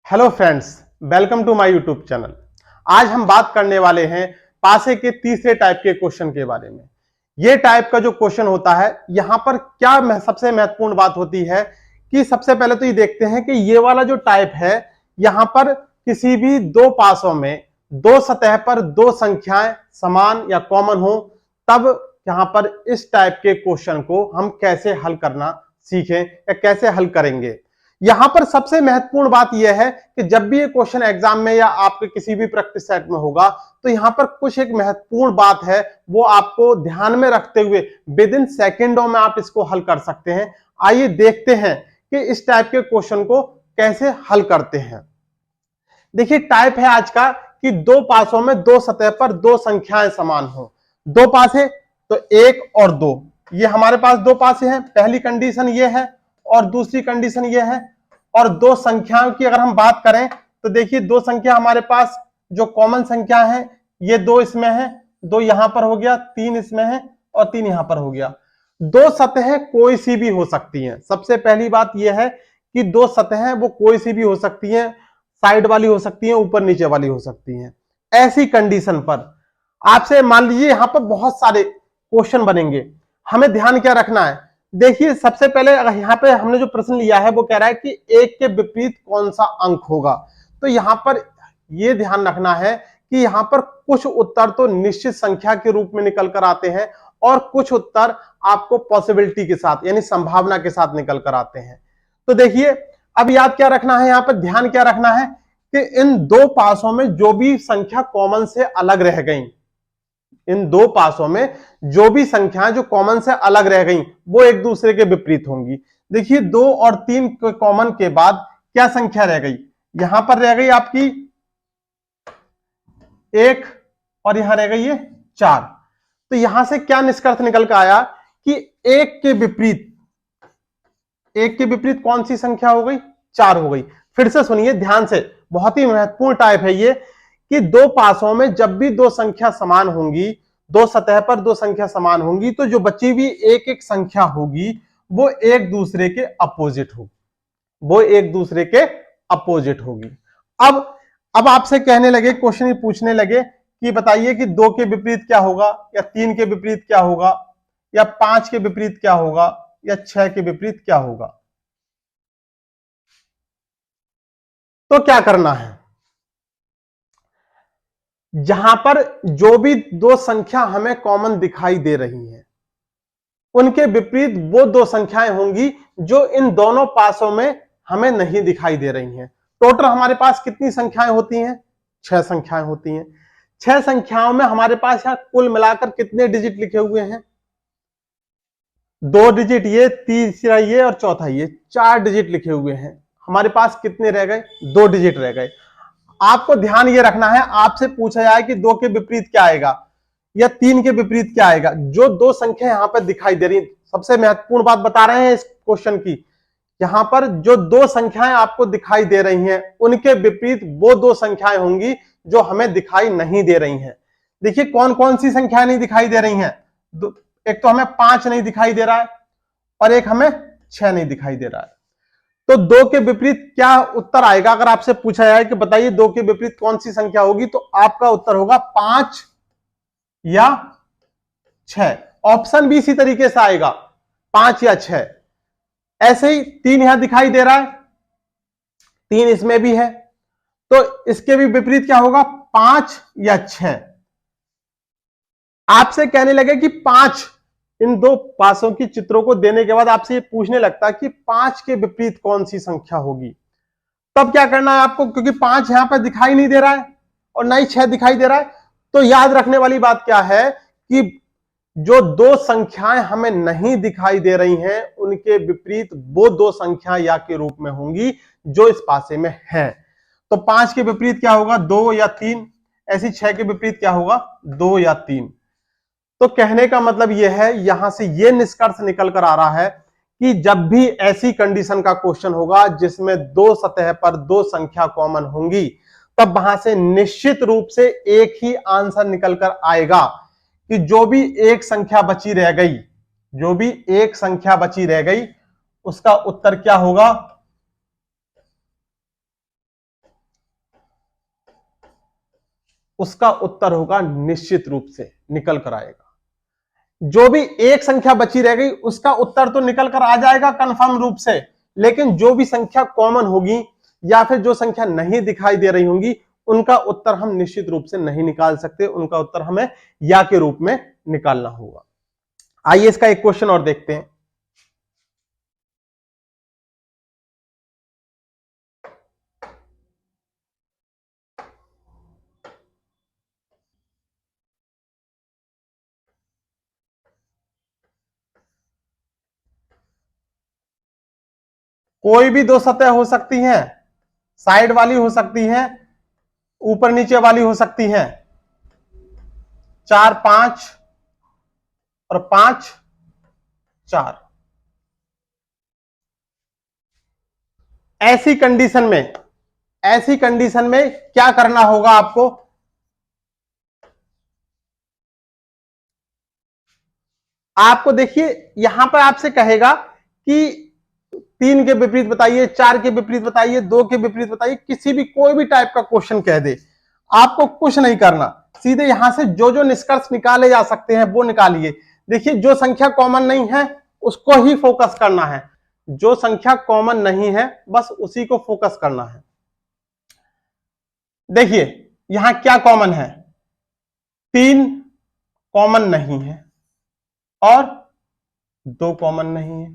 Hello friends, welcome to my YouTube channel. आज हम बात करने वाले हैं पासे के तीसरे टाइप के क्वेश्चन के बारे में। ये टाइप का जो क्वेश्चन होता है, यहां पर क्या सबसे महत्वपूर्ण बात होती है कि सबसे पहले तो ये देखते हैं कि ये वाला जो टाइप है, यहां पर किसी भी दो पासों में दो सतह पर दो संख्याएं समान या कॉमन हो, तब यहां पर इस टाइप के क्वेश्चन को हम कैसे हल करना सीखें या कैसे हल करेंगे। यहां पर सबसे महत्वपूर्ण बात यह है कि जब भी ये क्वेश्चन एग्जाम में या आपके किसी भी प्रैक्टिस सेट में होगा, तो यहां पर कुछ एक महत्वपूर्ण बात है, वो आपको ध्यान में रखते हुए विद इन सेकेंडों में आप इसको हल कर सकते हैं। आइए देखते हैं कि इस टाइप के क्वेश्चन को कैसे हल करते हैं। देखिए, टाइप है आज का कि दो पासों में दो सतह पर दो संख्याएं समान हो। दो पासे तो एक और दो, ये हमारे पास दो पासे हैं। पहली कंडीशन ये है और दूसरी कंडीशन ये है। और दो संख्याओं की अगर हम बात करें तो देखिए, दो संख्या हमारे पास जो कॉमन संख्या है, ये दो इसमें है, दो यहां पर हो गया, तीन इसमें है और तीन यहां पर हो गया। दो सतह कोई सी भी हो सकती हैं। सबसे पहली बात यह है कि दो सतह वो कोई सी भी हो सकती हैं, साइड वाली हो सकती हैं, ऊपर नीचे वाली हो सकती हैं। ऐसी कंडीशन पर आपसे मान लीजिए यहां पर बहुत सारे क्वेश्चन बनेंगे, हमें ध्यान क्या रखना है। देखिए, सबसे पहले यहां पे हमने जो प्रश्न लिया है वो कह रहा है कि एक के विपरीत कौन सा अंक होगा। तो यहां पर यह ध्यान रखना है कि यहां पर कुछ उत्तर तो निश्चित संख्या के रूप में निकल कर आते हैं और कुछ उत्तर आपको पॉसिबिलिटी के साथ यानी संभावना के साथ निकल कर आते हैं। तो देखिए, अब याद क्या रखना है, यहां पर ध्यान क्या रखना है कि इन दो पासों में जो भी संख्या कॉमन से अलग रह गई, इन दो पासों में जो भी संख्याएं जो कॉमन से अलग रह गई वो एक दूसरे के विपरीत होंगी। देखिए, दो और तीन के कॉमन के बाद क्या संख्या रह गई, यहां पर रह गई आपकी एक और यहां रह गई है चार। तो यहां से क्या निष्कर्ष निकल कर आया कि एक के विपरीत कौन सी संख्या हो गई, चार हो गई। फिर से सुनिए ध्यान से, बहुत ही महत्वपूर्ण टाइप है ये कि दो पासों में जब भी दो संख्या समान होंगी, दो सतह पर दो संख्या समान होंगी, तो जो बची हुई एक एक संख्या होगी वो एक दूसरे के अपोजिट होगी, वो एक दूसरे के अपोजिट होगी। अब आपसे कहने लगे, क्वेश्चन पूछने लगे कि बताइए कि दो के विपरीत क्या होगा, या तीन के विपरीत क्या होगा, या पांच के विपरीत क्या होगा, या छह के विपरीत क्या होगा। तो क्या करना है, जहां पर जो भी दो संख्या हमें कॉमन दिखाई दे रही हैं, उनके विपरीत वो दो संख्याएं होंगी जो इन दोनों पासों में हमें नहीं दिखाई दे रही हैं। टोटल हमारे पास कितनी संख्याएं होती हैं, छह संख्याएं होती हैं। छह संख्याओं में हमारे पास यहां कुल मिलाकर कितने डिजिट लिखे हुए हैं, दो डिजिट ये, तीसरा ये और चौथा ये, चार डिजिट लिखे हुए हैं। हमारे पास कितने रह गए, दो डिजिट रह गए। आपको ध्यान ये रखना है, आपसे पूछा जाए कि दो के विपरीत क्या आएगा या तीन के विपरीत क्या आएगा, जो दो संख्या यहां पर दिखाई दे रही है, सबसे महत्वपूर्ण बात बता रहे हैं इस क्वेश्चन की, यहां पर जो दो संख्याएं आपको दिखाई दे रही हैं उनके विपरीत वो दो संख्याएं होंगी जो हमें दिखाई नहीं दे रही हैं। देखिए, कौन कौन सी संख्याएं नहीं दिखाई दे रही हैं। एक तो हमें पांच नहीं दिखाई दे रहा है और एक हमें छह नहीं दिखाई दे रहा है। तो दो के विपरीत क्या उत्तर आएगा, अगर आपसे पूछा जाए कि बताइए दो के विपरीत कौन सी संख्या होगी, तो आपका उत्तर होगा पांच या छह। ऑप्शन भी इसी तरीके से आएगा, पांच या छह। ऐसे ही तीन यहां दिखाई दे रहा है, तीन इसमें भी है, तो इसके भी विपरीत क्या होगा, पांच या छह। आपसे कहने लगे कि पांच, इन दो पासों की चित्रों को देने के बाद आपसे ये पूछने लगता है कि पांच के विपरीत कौन सी संख्या होगी। तब क्या करना है आपको, क्योंकि पांच यहां पर दिखाई नहीं दे रहा है और ना ही छह दिखाई दे रहा है, तो याद रखने वाली बात क्या है कि जो दो संख्याएं हमें नहीं दिखाई दे रही हैं उनके विपरीत वो दो संख्या या के रूप में होंगी जो इस पासे में है। तो पांच के विपरीत क्या होगा, दो या तीन। ऐसी छह के विपरीत क्या होगा, दो या तीन। तो कहने का मतलब यह है, यहां से यह निष्कर्ष निकल कर आ रहा है कि जब भी ऐसी कंडीशन का क्वेश्चन होगा जिसमें दो सतह पर दो संख्या कॉमन होंगी, तब वहां से निश्चित रूप से एक ही आंसर निकल कर आएगा कि जो भी एक संख्या बची रह गई, जो भी एक संख्या बची रह गई, उसका उत्तर क्या होगा, उसका उत्तर होगा निश्चित रूप से निकल कर आएगा। जो भी एक संख्या बची रह गई उसका उत्तर तो निकल कर आ जाएगा कंफर्म रूप से, लेकिन जो भी संख्या कॉमन होगी या फिर जो संख्या नहीं दिखाई दे रही होंगी उनका उत्तर हम निश्चित रूप से नहीं निकाल सकते, उनका उत्तर हमें या के रूप में निकालना होगा। आइए इसका एक क्वेश्चन और देखते हैं। कोई भी दो सतह हो सकती हैं, साइड वाली हो सकती हैं, ऊपर नीचे वाली हो सकती हैं, 4 5 और 5 4। ऐसी कंडीशन में क्या करना होगा आपको? आपको देखिए यहां पर आपसे कहेगा कि 3 के विपरीत बताइए, 4 के विपरीत बताइए, 2 के विपरीत बताइए, किसी भी कोई भी टाइप का क्वेश्चन कह दे, आपको कुछ नहीं करना, सीधे यहां से जो जो निष्कर्ष निकाले जा सकते हैं वो निकालिए। देखिए जो संख्या कॉमन नहीं है उसको ही फोकस करना है, जो संख्या कॉमन नहीं है बस उसी को फोकस करना है। देखिए यहां क्या कॉमन है? 3 कॉमन नहीं है और 2 कॉमन नहीं है,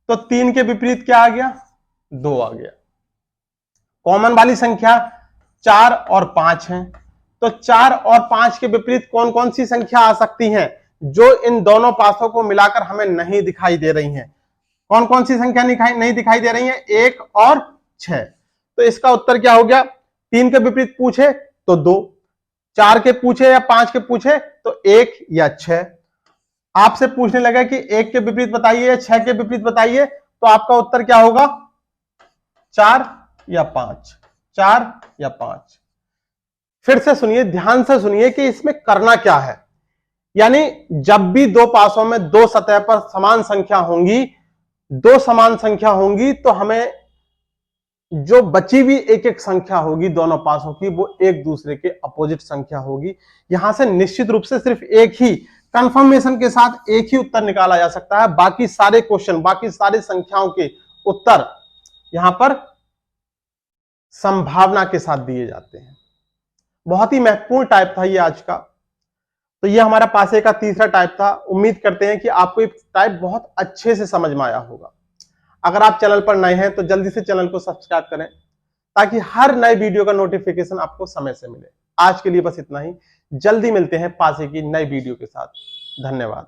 तो 3 के विपरीत क्या आ गया? 2 आ गया। कॉमन वाली संख्या 4 और 5 है, तो 4 और 5 के विपरीत कौन कौन सी संख्या आ सकती हैं जो इन दोनों पासों को मिलाकर हमें नहीं दिखाई दे रही हैं? कौन कौन सी संख्या नहीं दिखाई दे रही है? 1 और 6। तो इसका उत्तर क्या हो गया? 3 के विपरीत पूछे तो 2, 4 के पूछे या 5 के पूछे तो 1 या 6। आपसे पूछने लगा कि 1 के विपरीत बताइए या 6 के विपरीत बताइए, तो आपका उत्तर क्या होगा? 4 या 5, 4 या 5। फिर से सुनिए, ध्यान से सुनिए कि इसमें करना क्या है। यानी जब भी दो पासों में दो सतह पर समान संख्या होंगी, दो समान संख्या होंगी, तो हमें जो बची हुई एक एक संख्या होगी दोनों पासों की वो एक दूसरे के अपोजिट संख्या होगी। यहां से निश्चित रूप से सिर्फ एक ही कंफर्मेशन के साथ एक ही उत्तर निकाला जा सकता है। बाकी सारे क्वेश्चन, बाकी सारी संख्याओं के उत्तर यहां पर संभावना के साथ दिए जाते हैं। बहुत ही महत्वपूर्ण टाइप था ये आज का। तो ये हमारा पासे का तीसरा टाइप था। उम्मीद करते हैं कि आपको ये टाइप बहुत अच्छे से समझ में आया होगा। अगर आप चैनल पर नए हैं तो जल्दी से चैनल को सब्सक्राइब करें ताकि हर नए वीडियो का नोटिफिकेशन आपको समय से मिले। आज के लिए बस इतना ही, जल्दी मिलते हैं पासे की नई वीडियो के साथ। धन्यवाद।